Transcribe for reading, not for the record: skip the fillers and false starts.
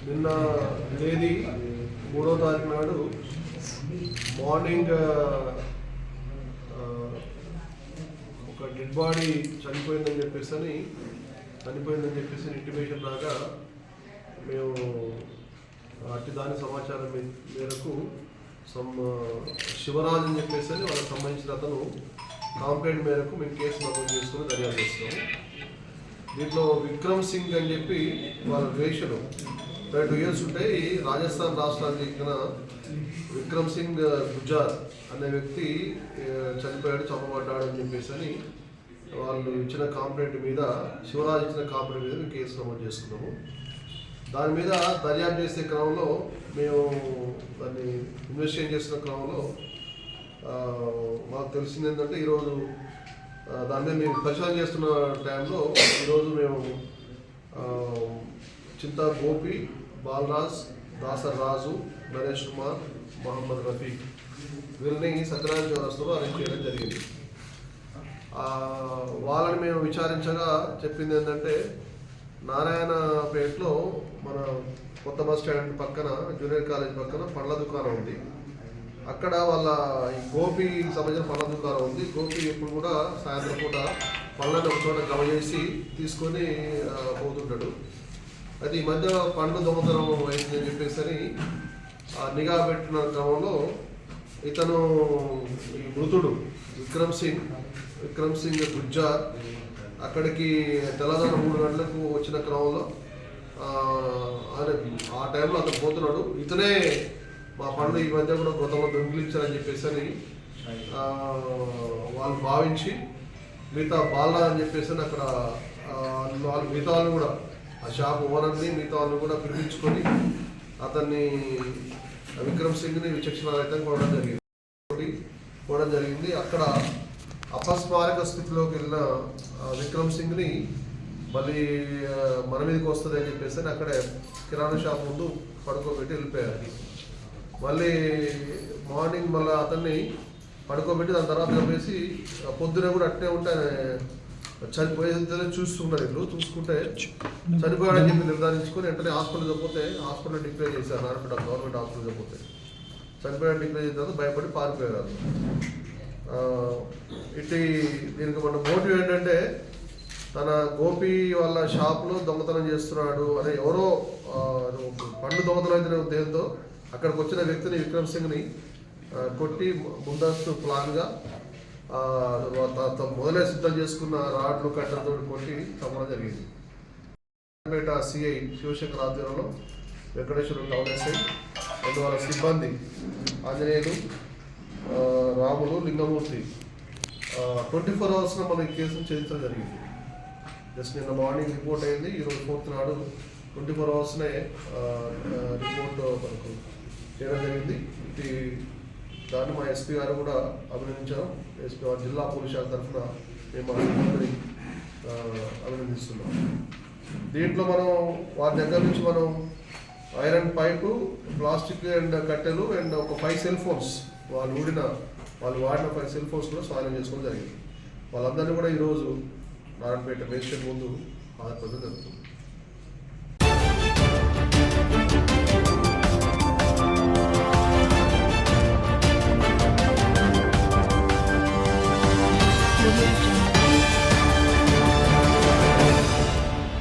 నిన్న తేదీ 3వ తారీఖు నాడు మార్నింగ్ ఒక డెడ్ బాడీ చనిపోయిందని చెప్పేసి ఇంటిమేషన్ దాకా మేము అట్టి దాని సమాచారం మేరకు శివరాజ్ అని చెప్పేసి వాళ్ళకి సంబంధించిన అతను కంప్లైంట్ మేరకు మేము కేసు నమోదు చేసుకుని దర్యాప్తు చేస్తున్నాము. దీంట్లో విక్రమ్ సింగ్ అని చెప్పి వాళ్ళ రిలేషన్ 2 years ఉంటాయి. రాజస్థాన్ రాష్ట్రానికి చెందిన విక్రమ్ సింగ్ గుజ్జార్ అనే వ్యక్తి చనిపోయాడు, చంపబడ్డాడు అని చెప్పేసి వాళ్ళు ఇచ్చిన కంప్లైంట్ మీద, శివరాజ్ ఇచ్చిన కంప్లైంట్ మీద మేము కేసు నమోదు చేసుకున్నాము. దాని మీద దర్యాప్తు చేసే క్రమంలో మేము దాన్ని ఇన్వెస్టిగేట్ చేస్తున్న క్రమంలో మాకు తెలిసింది ఏంటంటే ఈరోజు దాని మీద మేము పరిశోధన చేస్తున్న టైంలో ఈరోజు మేము చింతా గోపి, బాలరాజ్, దాసర్ రాజు, నరేష్ కుమార్, మహమ్మద్ రఫీక్ వీళ్ళని సత్యనారాయణ చౌరస్తాలో అరెస్ట్ చేయడం జరిగింది. వాళ్ళని మేము విచారించగా చెప్పింది ఏంటంటే నారాయణపేటలో మన కొత్త బస్ స్టాండ్ పక్కన, జూనియర్ కాలేజ్ పక్కన పండ్ల దుకాణం ఉంది. అక్కడ వాళ్ళ ఈ గోపికి సంబంధించిన పండ్ల దుకాణం ఉంది. గోపి ఎప్పుడు కూడా సాయంత్రం పూట పళ్ళని ఒక చోట గమ చేసి తీసుకొని పోతుంటాడు. అది ఈ మధ్య పండ్లు దొంగతనం అయిందని చెప్పేసి నిఘా పెట్టిన క్రమంలో ఇతను ఈ మృతుడు విక్రమ్ సింగ్ గుజ్జార్ అక్కడికి తెల్లవారు 3 గంటలకు వచ్చిన క్రమంలో ఆ టైంలో అతను పోతున్నాడు. ఇతనే మా పండ్లు ఈ మధ్య కూడా గతంలో దొంగిలించారని చెప్పేసి వాళ్ళు భావించి మిగతా బాలా అని చెప్పేసి అక్కడ వాళ్ళు మిగతా వాళ్ళు కూడా ఆ షాప్ ఓనర్ని మిగతా వాళ్ళు కూడా పిలిపించుకొని అతన్ని విక్రమ్ సింగ్ని విచక్షణారహితంగా పోవడం జరిగింది. అక్కడ అపస్మారక స్థితిలోకి వెళ్ళిన విక్రమ్ సింగ్ని మళ్ళీ మన మీదకి వస్తుంది అని చెప్పేసి అక్కడే కిరాణా షాప్ ముందు పడుకోబెట్టి వెళ్ళిపోయారు. మళ్ళీ మార్నింగ్ మళ్ళీ అతన్ని పడుకోబెట్టి దాని తర్వాత చెప్పేసి పొద్దున కూడా అట్టే ఉంటే చనిపోయేది చూస్తున్నారు. వీళ్ళు చూసుకుంటే చనిపోయాడని చెప్పి నిర్ధారించుకొని వెంటనే హాస్పిటల్ డిక్లేర్ చేశారు. నారాయణపేట గవర్నమెంట్ హాస్పిటల్ చెప్పితే చనిపోయాడు డిక్లేర్ చేసిన తర్వాత భయపడి పారిపోయారు. దీనికి మన మోటివ్ ఏంటంటే తన గోపి వాళ్ళ షాప్లో దొంగతనం చేస్తున్నాడు అనే ఎవరో పండు దొంగతనం అయితే ఉద్దేశంతో అక్కడికి వచ్చిన వ్యక్తిని విక్రమ్ సింగ్ని కొట్టి ముందస్తు ప్లాన్గా మొదలే సిద్ధం చేసుకున్న రాడ్లు కట్టలతో కొట్టి చంపడం జరిగింది. పేట సిఐ శివశంకర్ ఆధ్వర్యంలో వెంకటేశ్వర టౌన్ ఎస్ఐ అండ్ వాళ్ళ సిబ్బంది ఆంజనేయులు, రాములు, లింగమూర్తి 24 hours మనం ఈ కేసును ఛేదించడం జరిగింది. జస్ట్ నిన్న మార్నింగ్ రిపోర్ట్ అయింది. ఈరోజు 4th నాడు 24 hours రిపోర్ట్ మనకు చేయడం జరిగింది. దాన్ని మా ఎస్పీ గారు కూడా అభినందించారు. ఎస్పీ గారు జిల్లా పోలీస్ శాఖ తరఫున మేము అందరినీ అభినందిస్తున్నాం. దీంట్లో మనం వారి దగ్గర నుంచి మనం ఐరన్ పైపు, ప్లాస్టిక్ అండ్ కట్టెలు అండ్ ఒక 5 cell phones వాళ్ళు వాడిన 5 cell phones కూడా స్వాధీనం చేసుకోవడం జరిగింది. వాళ్ళందరినీ కూడా ఈరోజు నారాయణపేట మేజిస్ట్రేట్ ముందు హాజరుపరచడం జరుగుతుంది. Thank you.